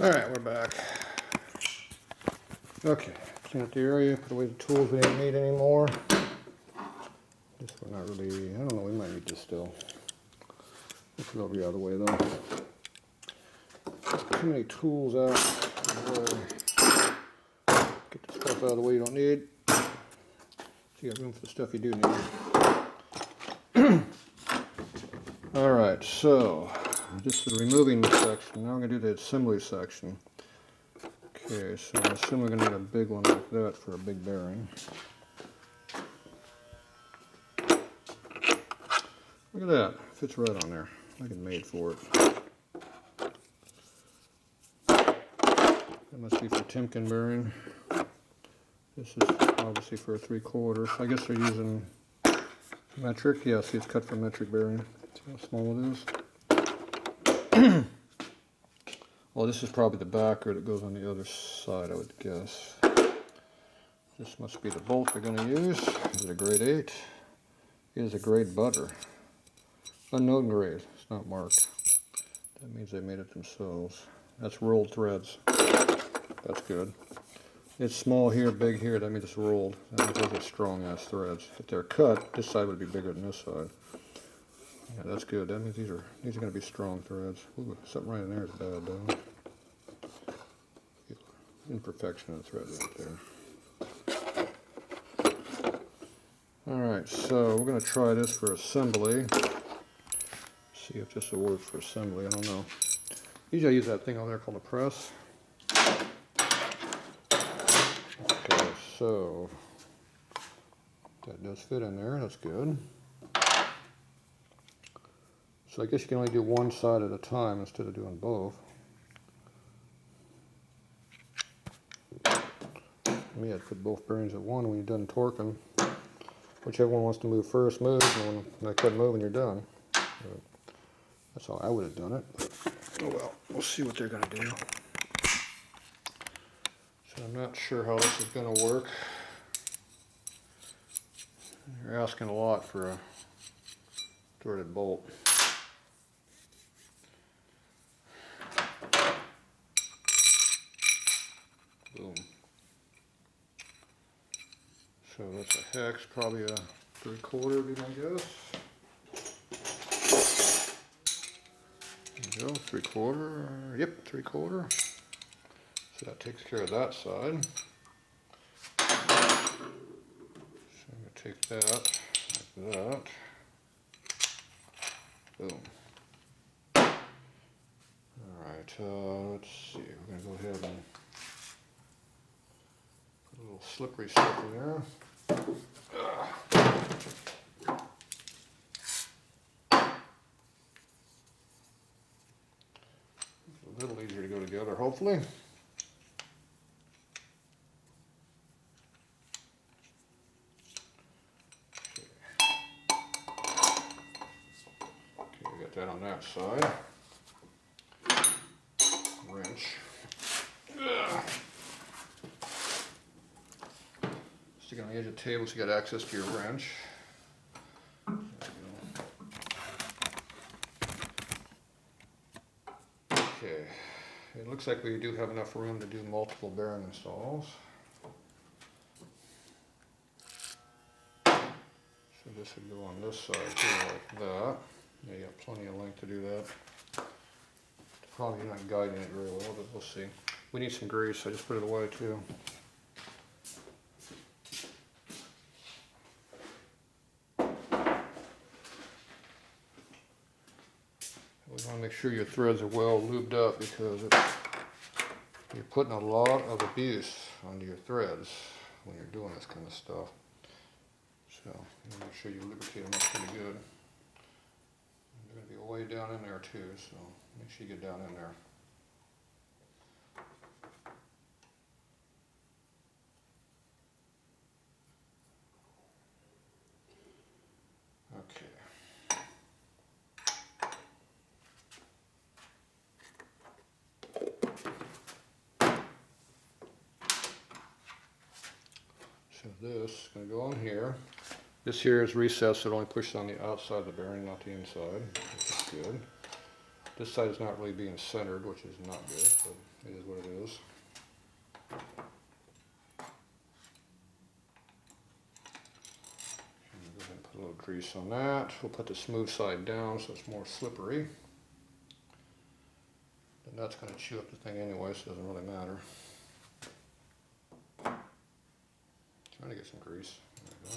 Alright, we're back. Okay, clean up the area, put away the tools we don't need anymore. This we're not really, I don't know, we might need this still. This will be out of the way though. Too many tools out of the way. Get the stuff out of the way you don't need. So you got room for the stuff you do need. Alright, so this is the removing section. Now we're going to do the assembly section. Okay, so I assume we're going to need a big one like that for a big bearing. Look at that, fits right on there, like it's made for it. That must be for Timken bearing. This is obviously for a 3/4. I guess they're using metric. Yeah, see it's cut for metric bearing. See how small it is? Well, this is probably the backer that goes on the other side, I would guess. This must be the bolt they're going to use. Is it a grade 8? It is a grade butter. Unknown grade. It's not marked. That means they made it themselves. That's rolled threads. That's good. It's small here, big here. That means it's rolled. That means those are strong ass threads. If they're cut, this side would be bigger than this side. Yeah, that's good. That means these are going to be strong threads. Ooh, something right in there is bad though. Imperfection of the thread right there. Alright, so we're going to try this for assembly. See if this will work for assembly. I don't know. Usually I use that thing on there called a press. Okay, so that does fit in there. That's good. So I guess you can only do one side at a time instead of doing both. Me, I'd put both bearings at one when you're done torquing. Whichever one wants to move first moves, and when they quit moving, you're done. But that's how I would have done it. But, oh well, we'll see what they're going to do. So I'm not sure how this is going to work. You're asking a lot for a threaded bolt. Boom. So that's a hex, probably a 3/4 would be my guess. There you go, 3/4. Yep, 3/4. So that takes care of that side. So I'm going to take that like that. Boom. Alright, let's see. We're going to go ahead and put a little slippery stuff in there. It's a little easier to go together, hopefully. Okay, we got that on that side. Wrench. Stick it on the edge of the table so you got access to your wrench. Okay, it looks like we do have enough room to do multiple bearing installs. So this would go on this side here like that. Yeah, you got plenty of length to do that. Probably not guiding it very well, but we'll see. We need some grease, so I just put it away too. We want to make sure your threads are well lubed up because you're putting a lot of abuse onto your threads when you're doing this kind of stuff. So you want to make sure you lubricate them up pretty good. They're going to be way down in there too, so make sure you get down in there. Okay. So this is going to go on here. This here is recessed, so it only pushes on the outside of the bearing, not the inside. That's good. This side is not really being centered, which is not good, but it is what it is. Go ahead and put a little grease on that. We'll put the smooth side down so it's more slippery. And that's going to chew up the thing anyway, so it doesn't really matter. Trying to get some grease. There we go.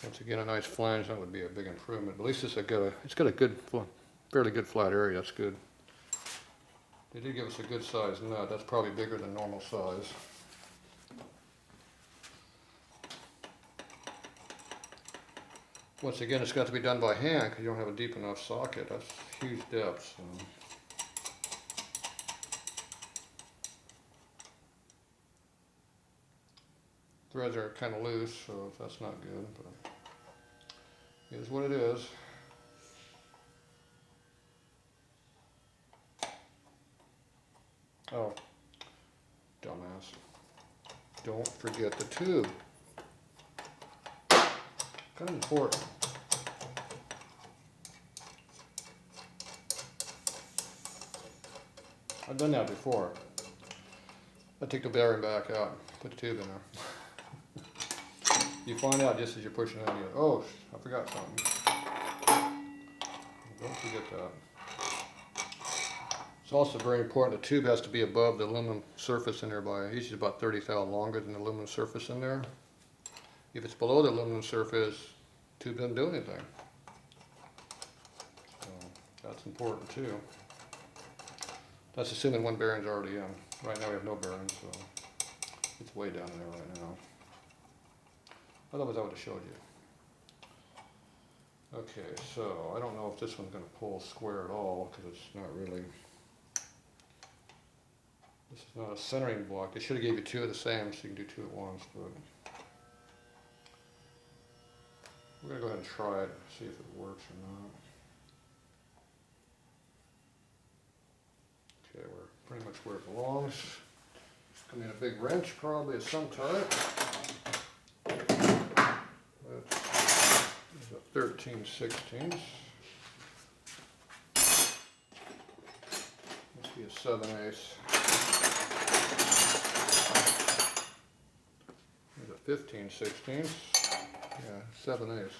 Once again, a nice flange, that would be a big improvement. But at least it's got a good, fairly good flat area. That's good. They did give us a good size nut. That's probably bigger than normal size. Once again, it's got to be done by hand because you don't have a deep enough socket. That's huge depth. So. Threads are kind of loose, so that's not good, but it is what it is. Oh, dumbass. Don't forget the tube. Kind of important. I've done that before. I take the bearing back out, put the tube in there. You find out just as you're pushing it, you go, oh, I forgot something. Don't forget that. It's also very important, the tube has to be above the aluminum surface in there by usually about 30 thou longer than the aluminum surface in there. If it's below the aluminum surface, the tube doesn't do anything. So that's important too. That's assuming one bearing's already in. Right now we have no bearings, so it's way down there right now. Otherwise I would have showed you. Okay, so I don't know if this one's going to pull square at all because it's not really. This is not a centering block. They should have gave you two of the same so you can do two at once, but we're going to go ahead and try it, see if it works or not. Okay, we're pretty much where it belongs. It's going to be a big wrench probably of some type. That's a 13/16. Must be a 7/8. There's a 15/16. Yeah, 7/8.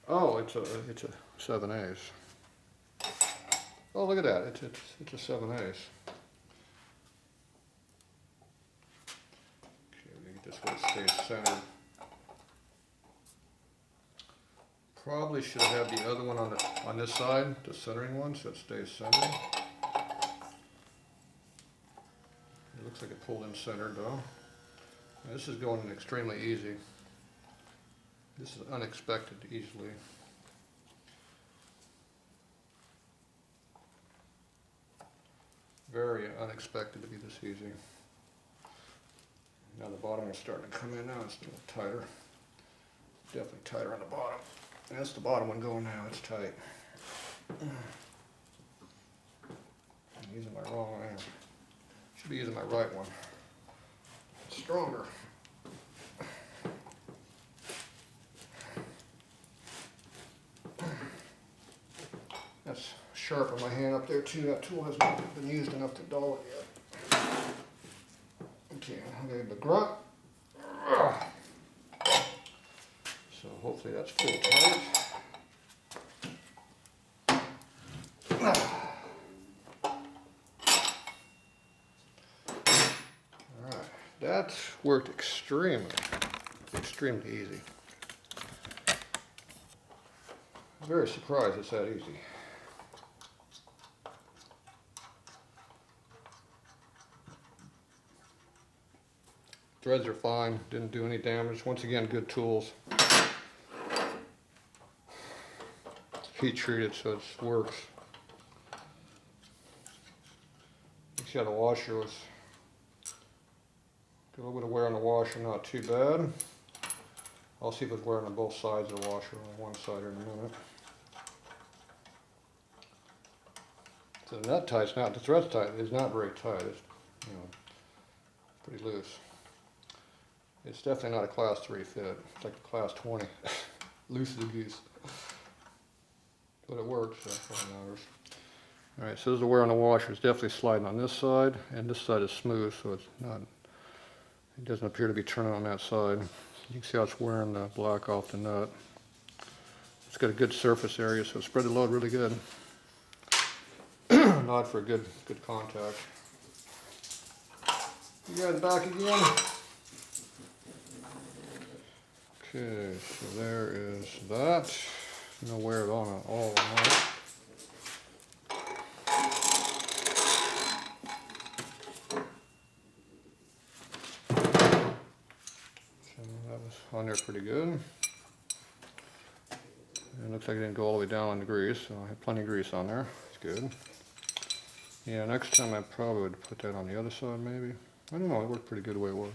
Oh, it's a 7/8. Oh, look at that! It's a 7/8. Okay, we get this way it stays centered. Probably should have had the other one on this side, the centering one, so it stays centered. It looks like it pulled in centered though. Now, this is going in extremely easy. This is unexpected easily. Very unexpected to be this easy. Now the bottom is starting to come in now, it's a little tighter. Definitely tighter on the bottom. That's the bottom one going now, it's tight. I'm using my wrong hand. Should be using my right one. It's stronger. That's sharp on my hand up there too. That tool hasn't been used enough to dull it yet. Okay, I'm going to grunt. So hopefully that's full tight. Alright, that worked extremely easy. I'm very surprised it's that easy. Threads are fine, didn't do any damage. Once again, good tools. Heat treated, so it works. Looks like the washer was got a little bit of wear on the washer, not too bad. I'll see if it's wearing on both sides of the washer, on one side in a minute. So the nut tight's not, the thread tight is not very tight. It's, you know, pretty loose. It's definitely not a class 3 fit. It's like a class 20. Loose as a goose. But it works, so that's what matters. Alright, so this is the wear on the washer. It's definitely sliding on this side, and this side is smooth, so it's not, it doesn't appear to be turning on that side. You can see how it's wearing the black off the nut. It's got a good surface area, so it spread the load really good. Not for a good contact. You guys back again? Okay, so there is that. No wear it on at all. So that was on there pretty good. It looks like it didn't go all the way down on the grease, so I have plenty of grease on there. It's good. Yeah, next time I probably would put that on the other side maybe. I don't know, it worked pretty good the way it was.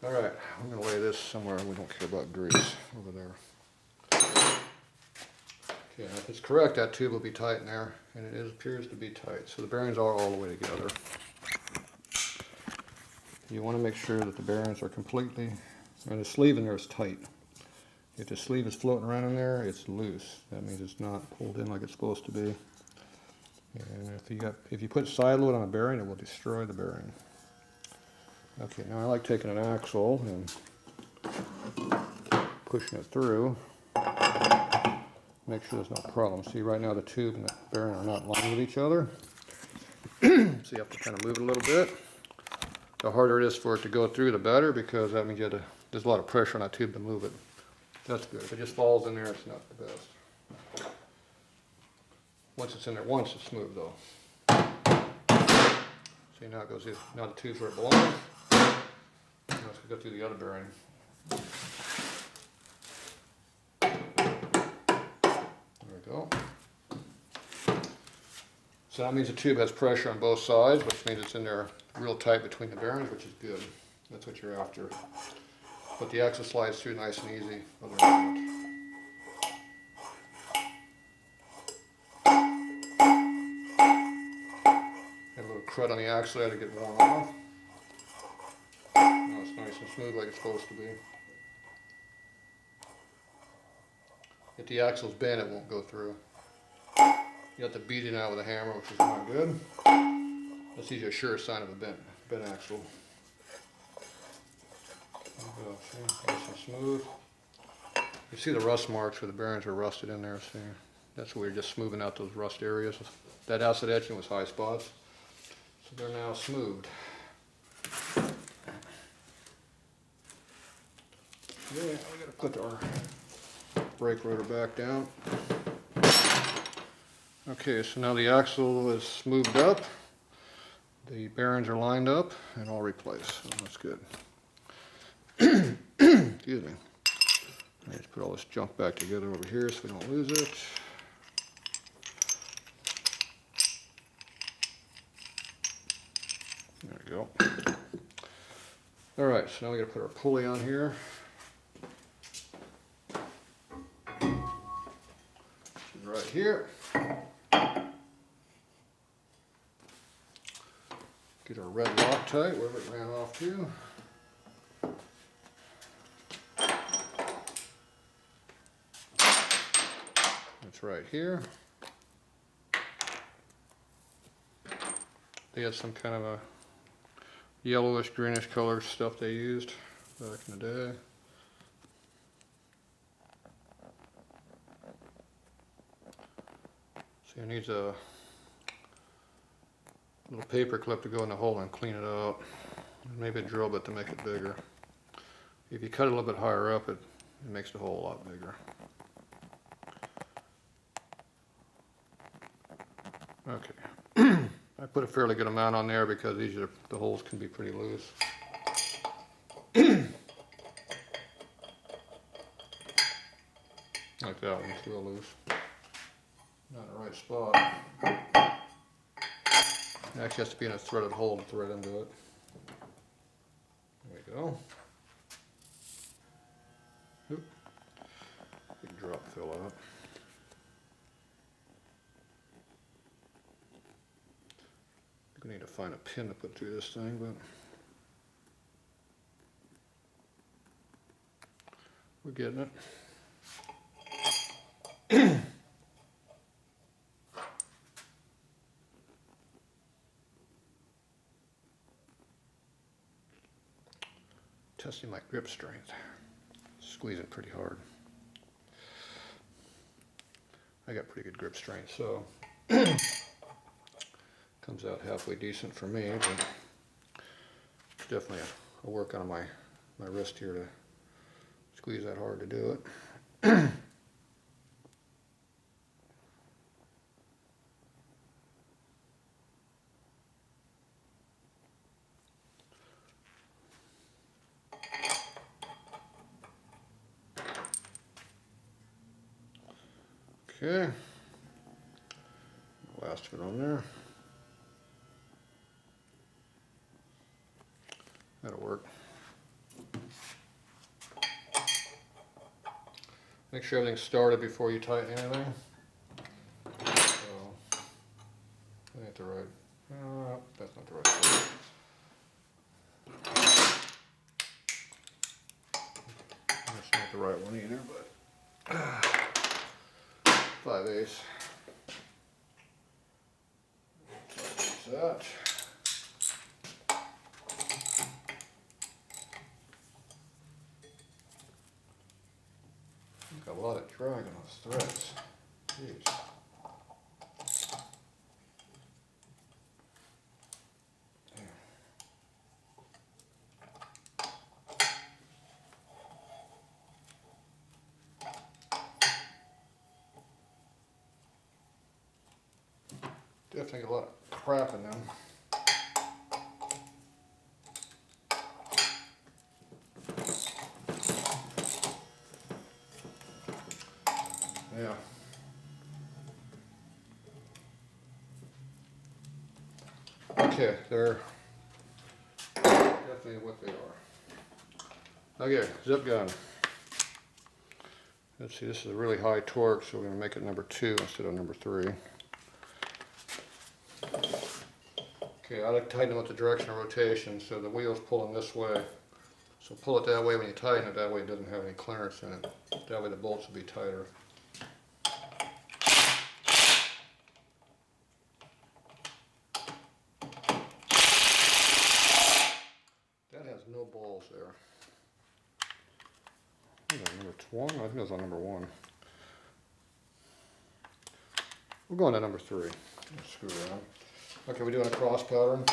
Alright, I'm going to lay this somewhere we don't care about grease over there. Okay, if it's correct, that tube will be tight in there, and it appears to be tight. So the bearings are all the way together. You want to make sure that the bearings are completely, and the sleeve in there is tight. If the sleeve is floating around in there, it's loose. That means it's not pulled in like it's supposed to be. And if you put side load on a bearing, it will destroy the bearing. Okay, now I like taking an axle and pushing it through. Make sure there's no problem. See, right now the tube and the bearing are not lined with each other. So you have to kind of move it a little bit. The harder it is for it to go through, the better, because that means there's a lot of pressure on that tube to move it. That's good. If it just falls in there, it's not the best. Once it's in there, once it's smooth though. See, now it goes, now the tube's where it belongs. Now it's going to go through the other bearing. There we go. So that means the tube has pressure on both sides, which means it's in there real tight between the bearings, which is good. That's what you're after. But the axle slides through nice and easy other than that. Had a little crud on the axle there to get worn off. Now it's nice and smooth like it's supposed to be. If the axle's bent, it won't go through. You have to beat it out with a hammer, which is not good. That's usually a sure sign of a bent axle. See, nice and smooth. You see the rust marks where the bearings are rusted in there. See, that's where you're just smoothing out those rust areas. That acid etching was high spots, so they're now smoothed. Yeah, we gotta put our brake rotor back down. Okay, so now the axle is smoothed up, the bearings are lined up, and all replaced. So that's good. Excuse me. Let's put all this junk back together over here so we don't lose it. There we go. Alright, so now we gotta put our pulley on here. Right here. Get our red Loctite, wherever it ran off to. It's right here. They had some kind of a yellowish, greenish color stuff they used back in the day. So it needs a little paper clip to go in the hole and clean it out. And maybe a drill bit to make it bigger. If you cut it a little bit higher up, it makes the hole a lot bigger. Okay. I put a fairly good amount on there because the holes can be pretty loose. Like that one's real loose. Not in the right spot. It actually has to be in a threaded hole to thread into it. There we go. Oop. Big drop fill out. pin to put through this thing, but we're getting it. Testing my grip strength. Squeezing pretty hard. I got pretty good grip strength, so comes out halfway decent for me, but definitely a work on my wrist here to squeeze that hard to do it. Okay, last of it on there. That'll work. Make sure everything's started before you tighten anything. So, I think the right. That's not the right one. That's not the right one either, but 5/8. That's that. Got a lot of drag on those threads. Jeez. Definitely a lot of crap in them. Yeah. Okay, they're definitely what they are. Okay, zip gun. Let's see, this is a really high torque, so we're going to make it number 2 instead of number 3. Okay, I like to tighten it with the direction of rotation, so the wheel's pulling this way. So pull it that way when you tighten it, that way it doesn't have any clearance in it. That way the bolts will be tighter. That has no balls there. Is that number 1? I think it was on number 1. We're going to number 3. Let's screw around. Okay, we're doing a cross pattern.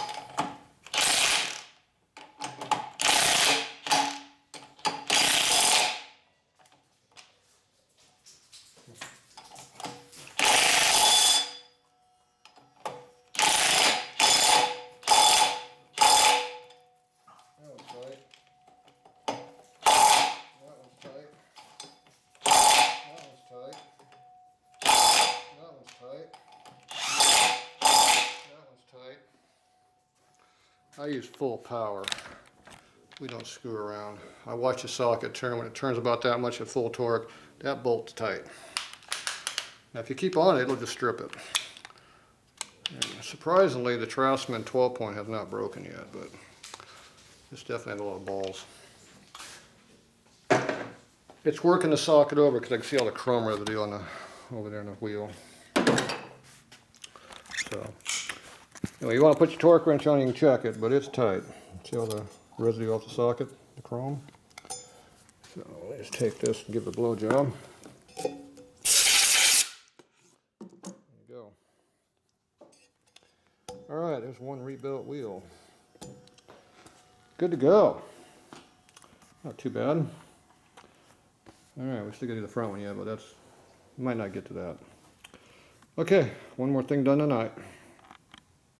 I use full power. We don't screw around. I watch the socket turn. When it turns about that much at full torque, that bolt's tight. Now if you keep on it, it'll just strip it. And surprisingly, the Trassman 12 point has not broken yet, but it's definitely had a lot of balls. It's working the socket over because I can see all the chrome residue on the over there in the wheel. So anyway, you want to put your torque wrench on, you can check it, but it's tight. See all the residue off the socket, the chrome? So let's take this and give it a blow job. There you go. Alright, there's one rebuilt wheel. Good to go. Not too bad. Alright, we still got to do the front one yet, but that's might not get to that. Okay, one more thing done tonight.